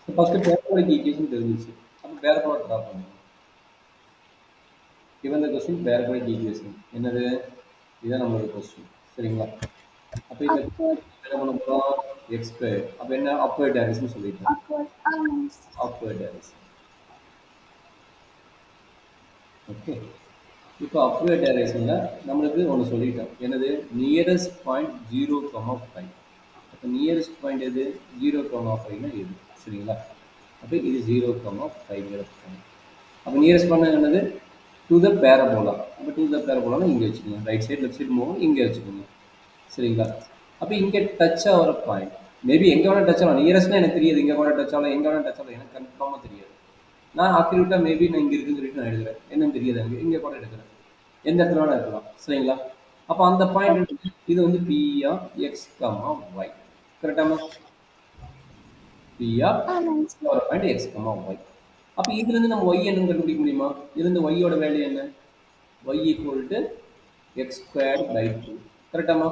First parabolic equation தெரிஞ்சிச்சு. அப்போ parabola draw பண்ணுவோம். given the question parabolic equation என்னது இதுதான் நம்மளோட கொஸ்டின். சரிங்களா? அப்போ இந்த upward என்ன பண்ண போறோம்? X square. அப்போ என்ன அப்வர்ட் டைரக்ஷன் சொல்லிட்டோம். upward ஆமாங்க சார். Upward direction. ஓகே. இப்போ அப்வர்ட் டைரக்ஷனில் நம்மளுக்கு ஒன்று சொல்லிட்டோம். என்னது? Nearest point 0,5. அப்போ நியரஸ்ட் பாயிண்ட் எது? 0,5னா எது? சரிங்களா? அப்போ இது 0,5ங்கிற பாயிண்ட். அப்போ நியரஸ்ட் பாயிண்ட் என்னது? To the parabola. அப்போ டு த பேரபோலானா இங்கே வச்சுக்கோங்க. Right side left side move இங்கே வச்சுக்கோங்க. சரிங்களா? அப்போ இங்கே டச் ஆகிற பாயிண்ட் மேபி எங்கே வேணால் டச் ஆகலாம். நியரஸ்ட்னா எனக்கு தெரியாது. இங்கே வேணால் டச் ஆகலாம், எங்கே வேணால் டச் ஆகலாம். எனக்கு கன்ஃபார்மாக தெரியாது. நான் அக்யூரேட்டாக மேபி நான் இங்கே இருக்குன்னு சொல்லிட்டு நான் எடுக்கிறேன். என்னன்னு தெரியாது எனக்கு. இங்கே கூட எடுக்கிறேன். எந்த இடத்துல வேணால் இருக்கலாம். சரிங்களா? அப்போ அந்த பாயிண்ட் இது வந்து P of x comma y. கரெக்டாமா? பி ஆஃப் ஆமாங்க சார். ஒரு பாயிண்ட் எக்ஸ் கமா ஒய். அப்போ இதுலேருந்து நம்ம ஒய் என்னன்னு கண்டுபிடிக்க முடியுமா? இதுலேருந்து ஒய்யோட வேல்யூ என்ன? Y equal to x square by 2. கரெக்டாமா?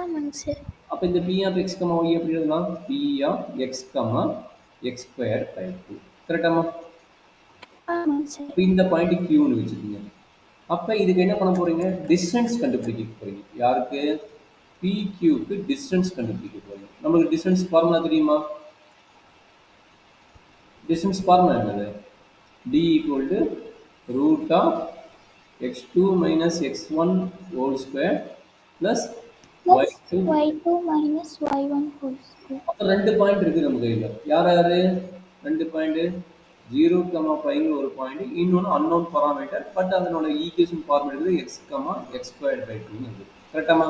ஆமாங்க சார். அப்போ இந்த p of x comma y எப்படி எழுதலாம்? P of x comma x square by 2. கரெக்டாமா? ஆமாங்க சார். இப்போ இந்த பாயிண்ட் கியூன்னு வச்சுக்கோங்க. அப்போ இதுக்கு என்ன பண்ண போறீங்க? டிஸ்டன்ஸ் கண்டுபிடிக்க போறீங்க. யாருக்கு? பி கியூக்கு டிஸ்டன்ஸ் கண்டுபிடிக்க போறீங்க. நம்மளுக்கு டிஸ்டன்ஸ் ஃபார்முலா தெரியுமா? டிஸ்டன்ஸ் ஃபார்முலா என்னது? D equal to root of x2 minus x1 whole square plus Plus y2. y2 minus y1 whole square. அப்போ ரெண்டு பாயிண்ட் இருக்குது நம்ம கையில். யார் யாரு ரெண்டு பாயிண்ட்? 0,5 ஒரு பாயிண்ட், இன்னொன்று அன்னோன் பராமீட்டர். பட் அதனோட ஈக்குவேஷன் ஃபார்முலா இருக்குது x comma x square by 2 இருக்குது. கரெக்டாமா?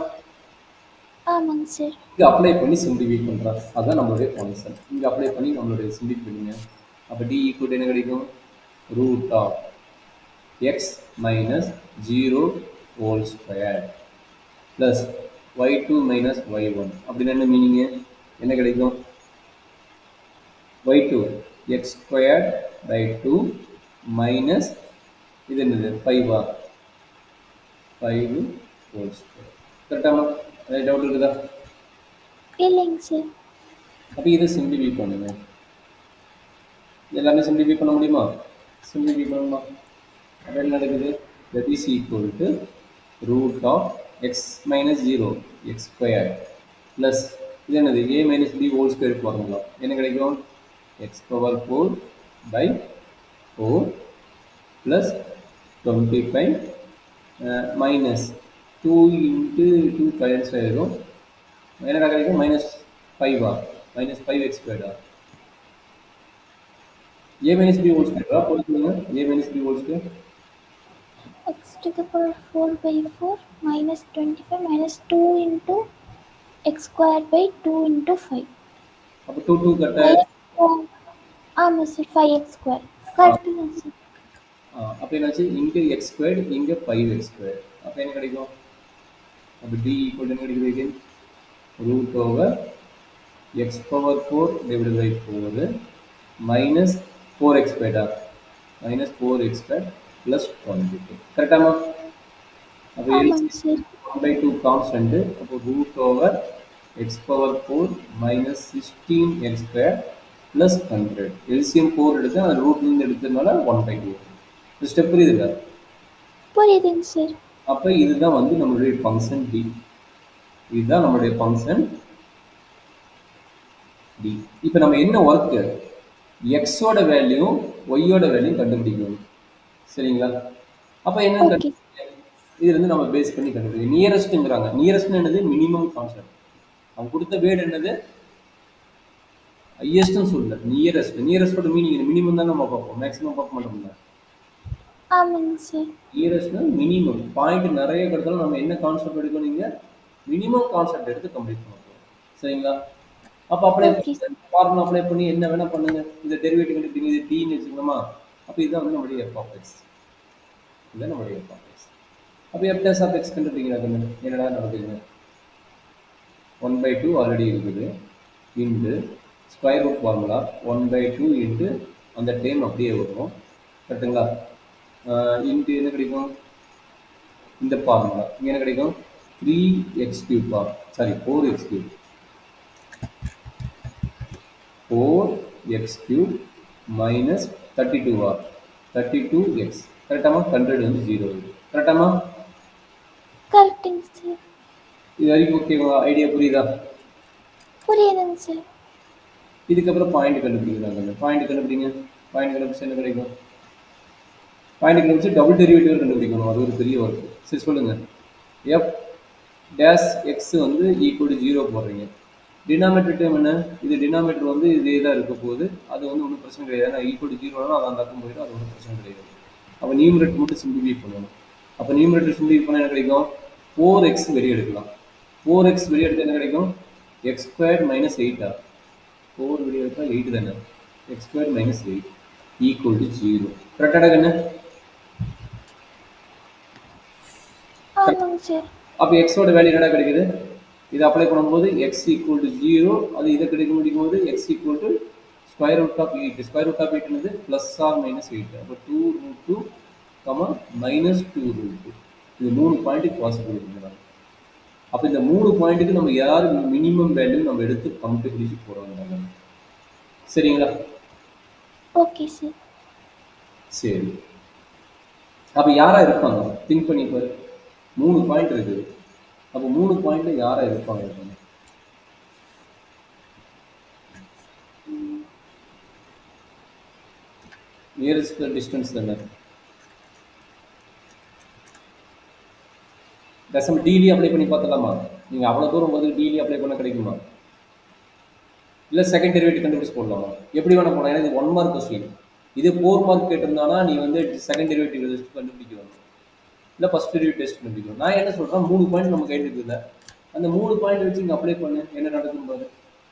ஆமாங்க சார். இங்கே அப்ளை பண்ணி சிம்பிளிஃபை பண்ணுறோம். அதுதான் நம்மளுடைய ஃபங்க்ஷன். இங்கே அப்ளை பண்ணி நம்மளுடைய சிம்பிளிஃபை பண்ணுங்க. அப்போ டி ஈக்குவல் என்ன கிடைக்கும்? Root of x minus 0 whole square plus y2 minus y1. அப்படின்னு என்ன மீனிங்கு? என்ன கிடைக்கும்? y2 X square by 2 minus இது என்னது? 5 5 ஹோல் ஸ்கொயர். கரெக்டாமா? ஏதாவது டவுட் இருக்குதா? இல்லைங்க சார். அப்போ இதை சிம்பிளிஃபை பண்ணுங்க. எல்லாமே சிம்பிளிஃபை பண்ண முடியுமா? சிம்பிளிஃபை பண்ணணுமா? அப்போ என்ன நடக்குது? That is equal to root of x minus 0 x square plus இது என்னது? A minus B whole square formula. என்ன கிடைக்கும்? X power 4 by 4 plus 25 minus 2 into 2 கரன்ஸ் ஆகிடும். என்ன கிடைக்கும்? மைனஸ் 5 மைனஸ் 5 எக்ஸ் ஸ்கொயர்டா? a minus b whole square போட்டு சொல்லுங்க. a minus b whole square x to the power 4 by 4 minus 25 minus 2 into x square by 2 into 5. அப்ப 2 2 கட்ட. ஆமாம் சார். 5x square. கரெக்டுங்க சார். அப்போ என்னாச்சு? இங்கே x squared இங்கே 5x squared. அப்போ என்ன கிடைக்கும்? அப்போ d ஈக்குவல் என்ன கிடைக்குது? Root over x power 4 divide by 4 minus 4x squared minus 4x squared plus 22. கரெக்டாமா? அப்போ ஆமாங்க சார். 1/2 கான்ஸ்டன்ட். அப்போ root over x power 4 minus 16x squared plus 100. LCM 4 எடுத்து அந்த ரூட்லேருந்து எடுத்ததுனால 1/2. இந்த ஸ்டெப் புரியுதுல்ல? புரியுதுங்க சார். அப்போ இதுதான் வந்து நம்மளுடைய ஃபங்க்ஷன் டி. இதுதான் நம்மளுடைய ஃபங்க்ஷன் டி. இப்போ நம்ம என்ன ஒர்க்கு? எக்ஸோட வேல்யூ ஒய்யோட வேல்யூ கண்டுபிடிக்கணும். சரிங்களா? அப்போ என்ன இதுலேருந்து நம்ம பேஸ் பண்ணி கண்டுபிடிக்கணும். நியரஸ்ட்டுங்கிறாங்க. நியரஸ்ட்னு என்னது? Minimum constant. அவங்க கொடுத்த வேர்டு என்னது? ஹையஸ்ட்னு சொல்லல, நியரஸ்ட். நியரஸ்டோட மீனிங் மினிமம் தான் நம்ம பார்ப்போம், மேக்ஸிமம் பார்க்க மாட்டோம்ல. ஆமாங்க சார். நியரஸ்ட்னா மினிமம் பாயிண்ட் நிறைய கிடைத்தாலும் நம்ம என்ன கான்செப்ட் எடுக்கணும்? நீங்கள் மினிமம் கான்செப்ட் எடுத்து கம்ப்ளீட் பண்ண போகிறோம். சரிங்களா? அப்போ அப்ளை ஃபார்முலா அப்ளை பண்ணி என்ன வேணால் பண்ணுங்க. இந்த டெரிவேட்டிவ் கண்டுபிடிங்க. இது டீன்னு வச்சுக்கணுமா? அப்போ இதுதான் வந்து நம்மளுடைய எஃப் ஆஃப் எக்ஸ். இதுதான் நம்மளுடைய எஃப் ஆஃப் எக்ஸ். அப்போ எஃப் டேஸ் ஆஃப் எக்ஸ் கண்டுபிடிக்கிறாங்க. என்னடா நடக்குதுங்க? 1/2 ஆல்ரெடி இருக்குது. Into square root formula 1/2 into அந்த டைம் அப்படியே வரும். கரெக்டுங்களா? இன்ட்டு என்ன கிடைக்கும்? இந்த ஃபார்முலா இங்கே என்ன கிடைக்கும்? 3x³ sorry 4x³ 4x cube minus 32 ஆ 32x கரெக்டாமா 100 வந்து 0 இது கரெக்டாமா கரெக்டுங்க சார். இது வரைக்கும் ஓகேவா ஐடியா புரியுதா புரியுதுங்க சார். இதுக்கப்புறம் பாயிண்ட் கண்டுபிடிக்கிறாங்க பாயிண்ட் கண்டுபிடிங்க பாயிண்ட் கண்டுபிடிச்சு என்ன கிடைக்கும் பாயிண்ட் கண்டுபிடிச்சு டபுள் டெரிவேட்டிவ் கண்டுபிடிக்கணும் அது ஒரு பெரிய ஒர்க் சரி சொல்லுங்க எஃப் டேஷ் எக்ஸ் வந்து ஈக்குவல் டு 0 போடுறீங்க டினாமேட்டர் டேர்ம் என்ன இது டினாமேட்டர் வந்து இதே தான் இருக்க போகுது அது வந்து ஒன்றும் பிரச்சனை கிடையாது ஏன்னா ஈக்குவல் டு 0 அது அந்த பக்கம் போயிடும் அது ஒன்றும் பிரச்சனை கிடையாது அப்போ நியூமரேட்டர் மட்டும் சிம்பிளிஃபை பண்ணணும் அப்போ நியூமரேட்டர் சிம்பிளிஃபை பண்ணால் என்ன கிடைக்கும் 4x வெளியே எடுக்கலாம் 4x வெளியே எடுத்தால் என்ன கிடைக்கும் எக்ஸ் ஸ்கொயர் மைனஸ் 8 4 வெளியே எடுத்தால் 8 தானே X square minus 8 equal to 0 கரெக்டாக என்ன ஆமாங்க சார். அப்போ எக்ஸோட வேல்யூ என்னடா கிடைக்குது இது அப்ளை பண்ணும்போது எக்ஸ் ஈக்குவல் டு 0 அது இதை கிடைக்க முடியும் போது x equal to square root of 8 square root of 8 என்னது ப்ளஸ் ஆர் மைனஸ் 8 அப்போ 2√2 மைனஸ் 2√2 இது 3 பாயிண்ட்டுக்கு பாசிபிள் இருக்குங்க அப்போ இந்த 3 பாயிண்ட்டுக்கு நம்ம யார் மினிமம் வேல்யூ நம்ம எடுத்து கண்டுபிடிச்சு போகிறோம் சரிங்களா ஓகே சார். சரி அப்போ யாராக இருப்பாங்க திங்க் பண்ணி பாரு 3 பாயிண்ட் இருக்குது அப்போ 3 பாயிண்ட்ல யாரா இருப்பாங்க நியரஸ்ட் டிஸ்டன்ஸ் தானே டெசிமல் டிலி அப்ளை பண்ணி பார்த்தலாமா நீங்க அவ்வளவு தூரம் வந்து டிலி அப்ளை பண்ண கிடைக்குமா இல்ல செகண்ட் டெரிவேட்டிவ் கண்டுபிடிச்சு போடலாமா எப்படி வேணா போடலாம் ஏன்னா இது 1 மார்க் கொஸ்டின் இது 4 மார்க் கேட்டிருந்தானா நீ வந்து செகண்ட் டெரிவேட்டிவ் கண்டுபிடிக்கணும் இல்லை ஃபஸ்ட் டெரிவேட்டிவ் டெஸ்ட் கண்டுபிடிக்கணும் நான் என்ன சொல்கிறேன் 3 பாயிண்ட் நம்ம கையில் இருக்குல்ல அந்த 3 பாயிண்ட் வச்சு இங்கே அப்ளை பண்ணு என்ன நடக்கும் பாரு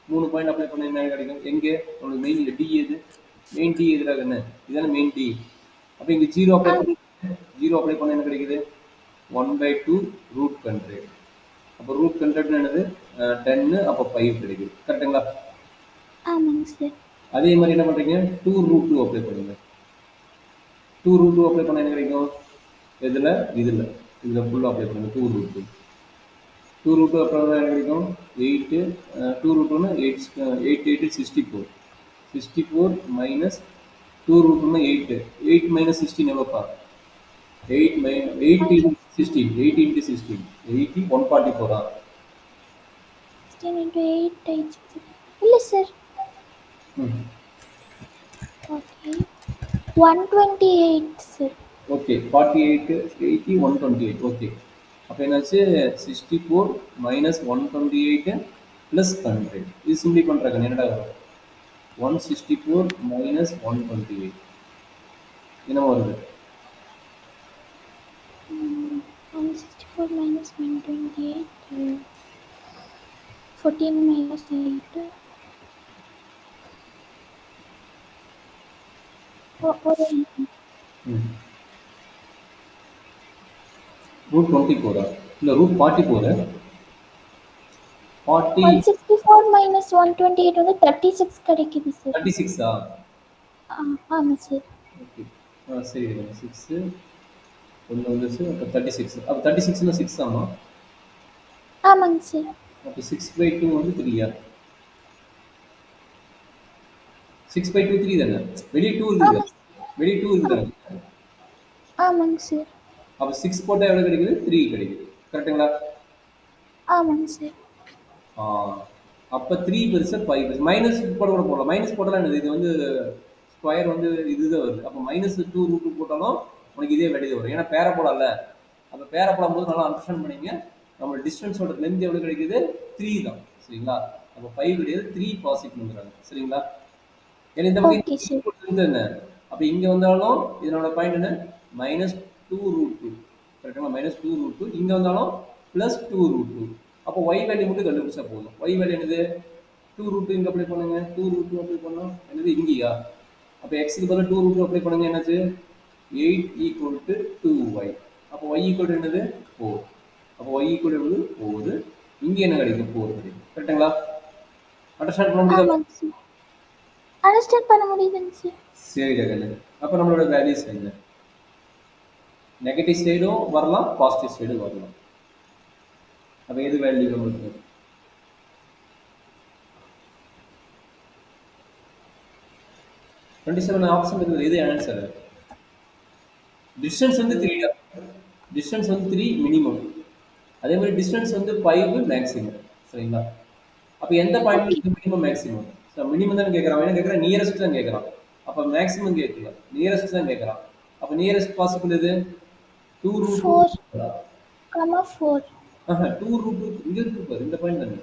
3 பாயிண்ட் அப்ளை பண்ண என்ன கிடைக்கும் எங்கே உங்களுக்கு மெயின் டி எது மெயின் டி எதுராக என்ன இதுதானே மெயின் டி அப்போ இங்கே 0 அப்ளை பண்ணி 0 அப்ளை பண்ண என்ன கிடைக்குது 1/2 ரூட் 100 அப்போ ரூட் 100 என்னது 10 அப்போ 5 கிடைக்குது கரெக்டுங்களா ஆமாங்க சார். அதே மாதிரி என்ன பண்ணுறீங்க 2√2 அப்ளை பண்ணுங்க 2√2 அப்ளை பண்ண என்ன கிடைக்கும் இதில் இதில் ஃபுல்லாக அப்ளை பண்ணுங்க 2√2 2√2 அப்புறம் என்ன கிடைக்கும் 8 2√2னா 8 8 64 64 மைனஸ் 2√2னா 8 8 மைனஸ் 16 எவ்வளோப்பா 8 8 16 8 into 16 80 144 16 into 8 ஆயிடுச்சு இல்லை sir. Okay 128 sir. Okay 48 80 128 okay அப்போ என்னாச்சு 64 மைனஸ் 128 ப்ளஸ் 100 இது சிம்பிளி பண்ணுறாங்க என்னடா வரும் 164 மைனஸ் 128 என்ன வருது 164 minus 128 14 minus 8 ரூட் 24 இல்லை ரூட் 44 40 164 minus 128 வந்து 36 கிடைக்குது சார். 36 ஆமாம் சார். ஓகே சரி 6 ஒன்று வந்துச்சு அப்போ 36 அப்போ 36னா 6 ஆமா ஆமாங்க சார். அப்போ 6/2 வந்து 3 6/2 3 தானே வெளியே 2 இருக்குது வெளியே 2 இருக்குது ஆமாங்க சார். அப்போ 6 போட்டால் எவ்வளோ கிடைக்குது 3 கிடைக்குது கரெக்டுங்களா ஆமாங்க சார். அப்போ 3 பெருசு 5 பெருசு மைனஸ் போட கூட போடலாம் மைனஸ் போட்டாலும் என்னது இது வந்து ஸ்கொயர் வந்து இதுதான் வருது அப்போ மைனஸ் 2√2 போட்டாலும் உனக்கு இதே வெளியே வரும் ஏன்னா பேரப்போலா இல்லை அப்போ பேரப்போலாம் போது நல்லா அண்டர்ஸ்டாண்ட் பண்ணிங்க நம்ம டிஸ்டன்ஸோட லென்த் எவ்வளோ கிடைக்குது 3 தான் சரிங்களா அப்போ 5 கிடையாது 3 பாசிட்டிவ்ங்கிறாங்க சரிங்களா ஏன்னா இந்த பக்கம் என்ன அப்போ இங்கே வந்தாலும் இதனோட பாயிண்ட் என்ன மைனஸ் 2√2 கரெக்டுங்களா மைனஸ் 2√2 இங்கே வந்தாலும் ப்ளஸ் 2√2 அப்போ ஒய் வேல்யூ மட்டும் கண்டுபிடிச்சா போதும் ஒய் வேல்யூ என்னது 2√2 இங்கே அப்ளை பண்ணுங்க 2√2 அப்ளை பண்ணோம் என்னது இங்கேயா அப்போ எக்ஸுக்கு பதில் 2√2 அப்ளை பண்ணுங்க என்னாச்சு 8 ஈக்குவல் டு 2y அப்போ y ஈக்குவல் டு என்னது 4 அப்போ y ஈக்குவல் டு 4 இங்கே என்ன கிடைக்கும் 4 கிடைக்கும் கரெக்டுங்களா அண்டர்ஸ்டாண்ட் பண்ண முடியுதா அண்டர்ஸ்டாண்ட் பண்ண முடியுதுங்க சார். சரி கண்ணு அப்போ நம்மளோட வேல்யூஸ் என்ன நெகட்டிவ் சைடும் வரலாம் பாசிட்டிவ் சைடும் வரலாம் அப்போ எது வேல்யூ நம்மளுக்கு 27 ஆப்ஷன் இருக்குது. இது ஆன்சர். டிஸ்டன்ஸ் வந்து 3 தான். டிஸ்டன்ஸ் வந்து 3 மினிமம். அதே மாதிரி டிஸ்டன்ஸ் வந்து 5 மேக்ஸிமம். சரிங்களா? அப்ப எந்த பாயிண்ட் ஓகே. வந்து மினிமம் மேக்ஸிமம்? ஸோ மினிமம் தான் கேட்குறான். அவன் என்ன கேட்குறான்? நியரஸ்ட் தான் கேட்குறான். அப்ப மேக்ஸிமம் கேட்கல. நியரஸ்ட் தான் கேட்குறான். அப்ப நியரஸ்ட் பாசிபிள் இது 2 ரூட் 4, 2. 4. 2 ரூட் 2 இங்க இருக்கு பாரு. இந்த பாயிண்ட் தானே.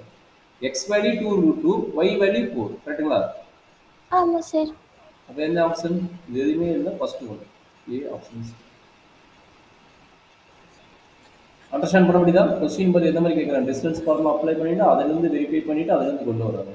X value 2 root 2, y value 4. கரெக்ட்டுங்களா? ஆமா சார். அப்ப என்ன ஆப்ஷன்? இது எதுவுமே இல்லை. First one. A options. Understand பண்ண முடியுதா? கொஸ்டின் படி எந்த மாதிரி கேட்குறான்? டிஸ்டன்ஸ் ஃபார்முலா அப்ளை பண்ணிட்டு அதிலிருந்து வெரிஃபை பண்ணிட்டு அதிலிருந்து கொண்டு வராங்க.